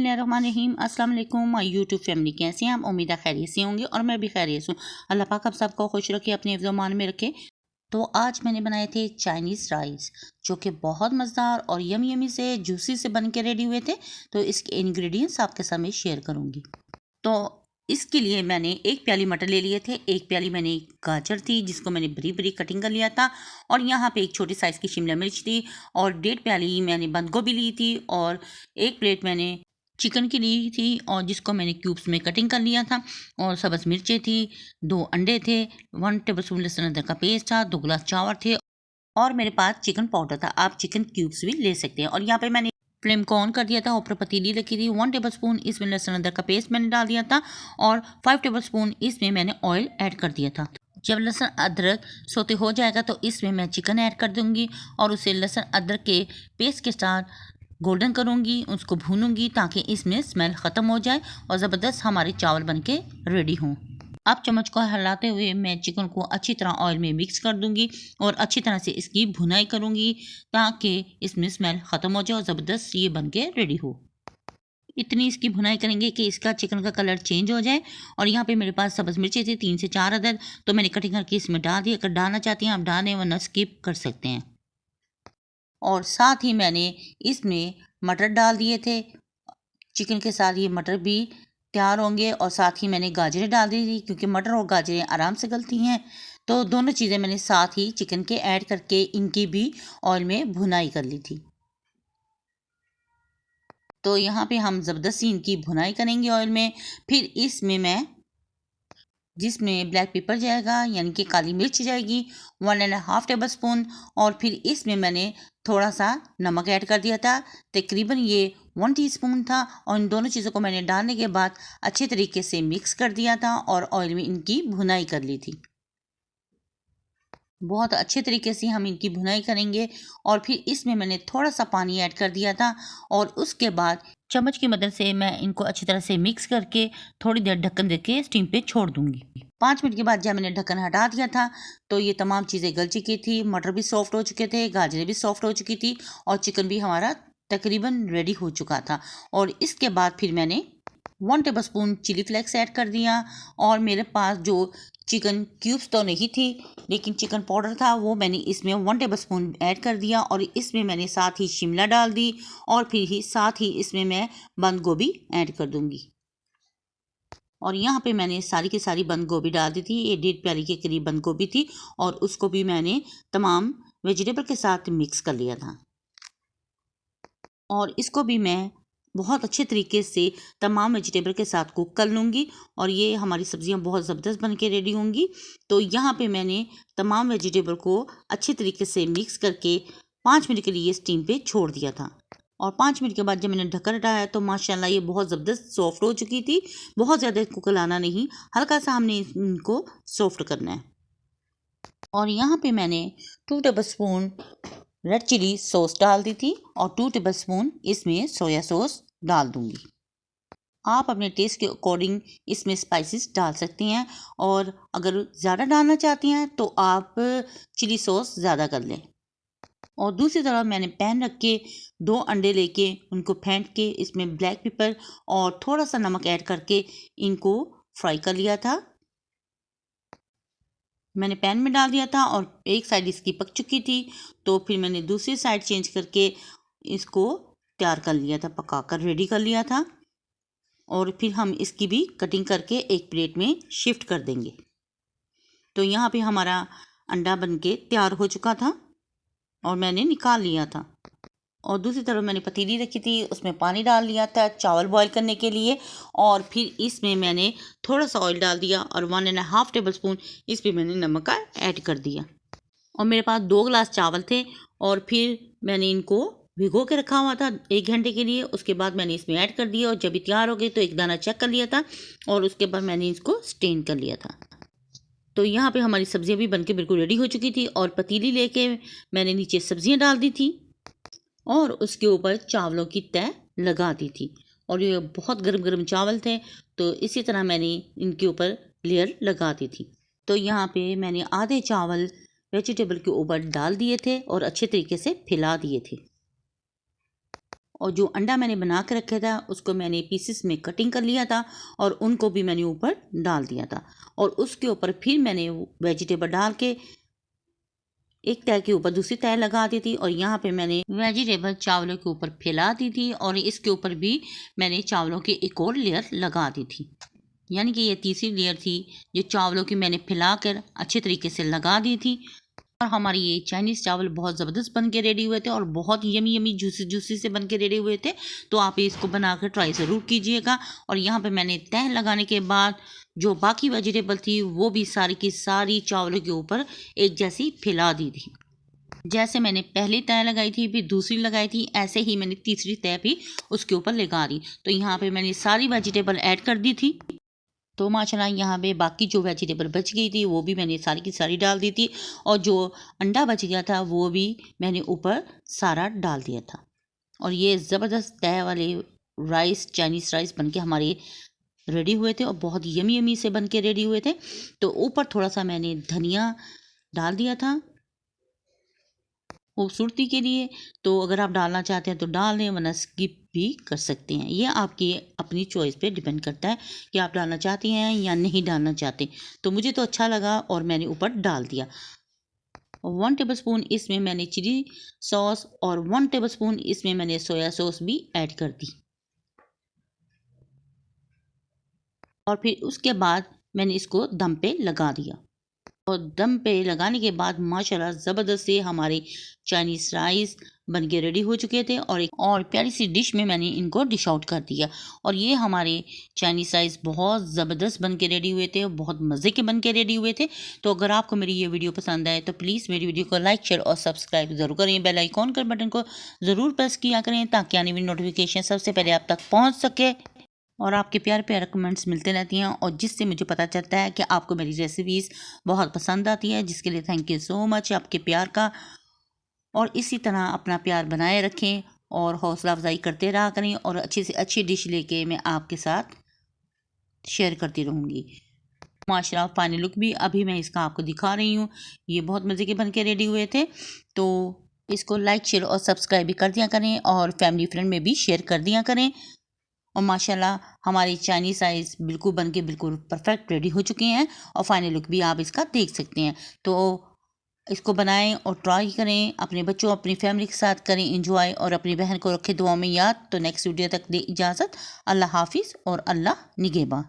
बिस्मिल्लाहिर्रहमानिर्रहीम। अस्सलाम वालेकुम माय यूट्यूब फैमिली, कैसे हैं आप? उम्मीद है खैरियत से होंगे और मैं भी खैरियत हूँ। अल्लाह पाक आप सबको खुश रखे, अपने हिफ्ज़-ओ-मान में रखे। तो आज मैंने बनाए थे चाइनीज़ राइस, जो कि बहुत मज़ेदार और यमी यमी से जूसी से बन के रेडी हुए थे। तो इसके इंग्रेडिएंट्स आपके साथ में शेयर करूँगी। तो इसके लिए मैंने 1 प्याली मटर ले लिए थे, 1 प्याली मैंने गाजर थी जिसको मैंने बरीक बरीक कटिंग कर लिया था, और यहाँ पे एक छोटी साइज़ की शिमला मिर्च थी, और 1.5 प्याली मैंने बंद गोभी ली थी, और 1 प्लेट मैंने चिकन की ली थी और जिसको मैंने क्यूब्स में कटिंग कर लिया था, और सब्ज़ मिर्चें थी, 2 अंडे थे, 1 टेबलस्पून लहसुन अदरक का पेस्ट था, 2 गिलास चावल थे, और मेरे पास चिकन पाउडर था। आप चिकन क्यूब्स भी ले सकते हैं। और यहाँ पे मैंने फ्लेम को ऑन कर दिया था, ऊपर पतीली रखी थी, 1 टेबलस्पून इसमें लहसुन अदरक का पेस्ट मैंने डाल दिया था, और 5 टेबलस्पून इसमें मैंने ऑयल ऐड कर दिया था। जब लहसुन अदरक सोते हो जाएगा तो इसमें मैं चिकन ऐड कर दूंगी और उसे लहसुन अदरक के पेस्ट के साथ गोल्डन करूंगी, उसको भूनूंगी ताकि इसमें स्मेल ख़त्म हो जाए और ज़बरदस्त हमारे चावल बन के रेडी हों। अब चम्मच को हिलाते हुए मैं चिकन को अच्छी तरह ऑयल में मिक्स कर दूंगी और अच्छी तरह से इसकी भुनाई करूंगी ताकि इसमें स्मेल ख़त्म हो जाए और ज़बरदस्त ये बन के रेडी हो। इतनी इसकी भुनाई करेंगे कि इसका चिकन का कलर चेंज हो जाए। और यहाँ पे मेरे पास सब्ज़ मिर्ची थी 3 से 4 अदद, तो मैंने कटिंग करके इसमें डाल दिया। अगर डालना चाहती हैं आप डालें, वरना स्किप कर सकते हैं। और साथ ही मैंने इसमें मटर डाल दिए थे, चिकन के साथ ये मटर भी तैयार होंगे, और साथ ही मैंने गाजरें डाल दी थी क्योंकि मटर और गाजरें आराम से गलती हैं। तो दोनों चीज़ें मैंने साथ ही चिकन के ऐड करके इनकी भी ऑयल में भुनाई कर ली थी। तो यहाँ पे हम ज़बरदस्ती इनकी भुनाई करेंगे ऑयल में। फिर इसमें मैं जिसमें ब्लैक पेपर जाएगा यानी कि काली मिर्च जाएगी 1.5 टेबल स्पून, और फिर इसमें मैंने थोड़ा सा नमक ऐड कर दिया था, तकरीबन ये 1 टीस्पून था। और इन दोनों चीज़ों को मैंने डालने के बाद अच्छे तरीके से मिक्स कर दिया था और ऑयल में इनकी भुनाई कर ली थी। बहुत अच्छे तरीके से हम इनकी भुनाई करेंगे, और फिर इसमें मैंने थोड़ा सा पानी ऐड कर दिया था, और उसके बाद चम्मच की मदद से मैं इनको अच्छी तरह से मिक्स करके थोड़ी देर ढक्कन देके स्टीम पे छोड़ दूंगी। 5 मिनट के बाद जब मैंने ढक्कन हटा दिया था तो ये तमाम चीज़ें गल चुकी थी, मटर भी सॉफ्ट हो चुके थे, गाजरें भी सॉफ्ट हो चुकी थी, और चिकन भी हमारा तकरीबन रेडी हो चुका था। और इसके बाद फिर मैंने 1 tablespoon chilli flakes add कर दिया, और मेरे पास जो चिकन क्यूब्स तो नहीं थी लेकिन चिकन पाउडर था, वो मैंने इसमें 1 टेबल स्पून ऐड कर दिया, और इसमें मैंने साथ ही शिमला डाल दी, और फिर ही साथ ही इसमें मैं बंद गोभी ऐड कर दूंगी। और यहाँ पे मैंने सारी की सारी बंद गोभी डाल दी थी, ये 1.5 प्याली के करीब बंद गोभी थी, और उसको भी मैंने तमाम वेजिटेबल के साथ मिक्स कर लिया था। और इसको भी मैं बहुत अच्छे तरीके से तमाम वेजिटेबल के साथ कुक कर लूँगी, और ये हमारी सब्जियां बहुत ज़बरदस्त बन के रेडी होंगी। तो यहाँ पे मैंने तमाम वेजिटेबल को अच्छे तरीके से मिक्स करके 5 मिनट के लिए स्टीम पे छोड़ दिया था। और 5 मिनट के बाद जब मैंने ढक्कन हटाया तो माशाल्लाह ये बहुत ज़बरदस्त सॉफ्ट हो चुकी थी। बहुत ज़्यादा इसको गलाना नहीं, हल्का सा हमने इनको सॉफ्ट करना है। और यहाँ पे मैंने 2 tablespoon red chilli sauce डाल दी थी, और 2 टेबल स्पून इसमें सोया सॉस डाल दूंगी। आप अपने टेस्ट के अकॉर्डिंग इसमें स्पाइसेस डाल सकती हैं, और अगर ज़्यादा डालना चाहती हैं तो आप चिली सॉस ज़्यादा कर लें। और दूसरी तरफ मैंने पैन रख के 2 अंडे लेके उनको फेंट के इसमें ब्लैक पेपर और थोड़ा सा नमक ऐड करके इनको फ्राई कर लिया था। मैंने पैन में डाल दिया था और एक साइड इसकी पक चुकी थी, तो फिर मैंने दूसरी साइड चेंज करके इसको तैयार कर लिया था, पका कर रेडी कर लिया था। और फिर हम इसकी भी कटिंग करके एक प्लेट में शिफ्ट कर देंगे। तो यहाँ पे हमारा अंडा बनके तैयार हो चुका था और मैंने निकाल लिया था। और दूसरी तरफ मैंने पतीली रखी थी, उसमें पानी डाल लिया था चावल बॉईल करने के लिए, और फिर इसमें मैंने थोड़ा सा ऑयल डाल दिया और 1.5 टेबल स्पून इस पर मैंने नमक का ऐड कर दिया। और मेरे पास 2 गिलास चावल थे, और फिर मैंने इनको भिगो के रखा हुआ था 1 घंटे के लिए। उसके बाद मैंने इसमें ऐड कर दिया, और जब ये तैयार हो गए तो एक दाना चेक कर लिया था, और उसके बाद मैंने इसको स्टेन कर लिया था। तो यहाँ पे हमारी सब्जियाँ भी बनके बिल्कुल रेडी हो चुकी थी, और पतीली लेके मैंने नीचे सब्जियाँ डाल दी थी और उसके ऊपर चावलों की तह लगा दी थी। और ये बहुत गर्म गर्म चावल थे, तो इसी तरह मैंने इनके ऊपर लेयर लगा दी थी। तो यहाँ पे मैंने आधे चावल वेजिटेबल के ऊपर डाल दिए थे और अच्छे तरीके से फैला दिए थे। और जो अंडा मैंने बना के रखा था उसको मैंने पीसेस में कटिंग कर लिया था और उनको भी मैंने ऊपर डाल दिया था। और उसके ऊपर फिर मैंने वेजिटेबल डाल के एक तह के ऊपर दूसरी तह लगा दी थी और यहाँ पे मैंने वेजिटेबल चावलों के ऊपर फैला दी थी और इसके ऊपर भी मैंने चावलों की एक और लेयर लगा दी थी। यानी कि ये तीसरी लेयर थी जो चावलों की मैंने फैलाकर अच्छे तरीके से लगा दी थी। और हमारे ये चाइनीज़ चावल बहुत ज़बरदस्त बन के रेडी हुए थे और बहुत यमी यमी जूसी जूसी से बन के रेडी हुए थे। तो आप इसको बनाकर ट्राई ज़रूर कीजिएगा। और यहाँ पे मैंने तह लगाने के बाद जो बाकी वेजिटेबल थी वो भी सारी की सारी चावलों के ऊपर एक जैसी फैला दी थी। जैसे मैंने पहली तह लगाई थी फिर दूसरी लगाई थी, ऐसे ही मैंने तीसरी तह भी उसके ऊपर लगा दी। तो यहाँ पे मैंने सारी वेजिटेबल ऐड कर दी थी। तो माशाल्लाह यहाँ पे बाकी जो वेजिटेबल बच गई थी वो भी मैंने सारी की सारी डाल दी थी और जो अंडा बच गया था वो भी मैंने ऊपर सारा डाल दिया था। और ये ज़बरदस्त तह वाले राइस, चाइनीज़ राइस बनके हमारे रेडी हुए थे और बहुत यमी यमी से बन के रेडी हुए थे। तो ऊपर थोड़ा सा मैंने धनिया डाल दिया था खूबसूरती के लिए। तो अगर आप डालना चाहते हैं तो डाल दें, वरना स्किप भी कर सकते हैं। ये आपकी अपनी चॉइस पे डिपेंड करता है कि आप डालना चाहती हैं या नहीं डालना चाहते। तो मुझे तो अच्छा लगा और मैंने ऊपर डाल दिया। 1 टेबलस्पून इसमें मैंने चिली सॉस और 1 टेबलस्पून इसमें मैंने सोया सॉस भी ऐड कर दी। और फिर उसके बाद मैंने इसको दम पे लगा दिया। और दम पे लगाने के बाद माशाल्लाह ज़बरदस्त से हमारे चाइनीज़ राइस बन के रेडी हो चुके थे और एक और प्यारी सी डिश में मैंने इनको डिश आउट कर दिया। और ये हमारे चाइनीज़ राइस बहुत ज़बरदस्त बन के रेडी हुए थे और बहुत मज़े के बन के रेडी हुए थे। तो अगर आपको मेरी ये वीडियो पसंद आए तो प्लीज़ मेरी वीडियो को लाइक, शेयर और सब्सक्राइब ज़रूर करें। बेल आइकॉन के बटन को ज़रूर प्रेस किया करें ताकि आने वाली नोटिफिकेशन सबसे पहले आप तक पहुँच सके। और आपके प्यारे प्यारे कमेंट्स मिलते रहती हैं और जिससे मुझे पता चलता है कि आपको मेरी रेसिपीज़ बहुत पसंद आती है, जिसके लिए थैंक यू सो मच आपके प्यार का। और इसी तरह अपना प्यार बनाए रखें और हौसला अफजाई करते रहा करें और अच्छी से अच्छी डिश लेके मैं आपके साथ शेयर करती रहूँगी। माशाल्लाह फाइनल लुक भी अभी मैं इसका आपको दिखा रही हूँ। ये बहुत मज़े के बन के रेडी हुए थे। तो इसको लाइक, शेयर और सब्सक्राइब भी कर दिया करें और फैमिली फ्रेंड में भी शेयर कर दिया करें। और माशाल्लाह हमारी चाइनीज़ राइस बिल्कुल बन के बिल्कुल परफेक्ट रेडी हो चुके हैं और फाइनल लुक भी आप इसका देख सकते हैं। तो इसको बनाएं और ट्राई करें, अपने बच्चों अपनी फैमिली के साथ करें एंजॉय और अपनी बहन को रखें दुआ में याद। तो नेक्स्ट वीडियो तक दे इजाज़त। अल्लाह हाफिज़ और अल्लाह निगहबान।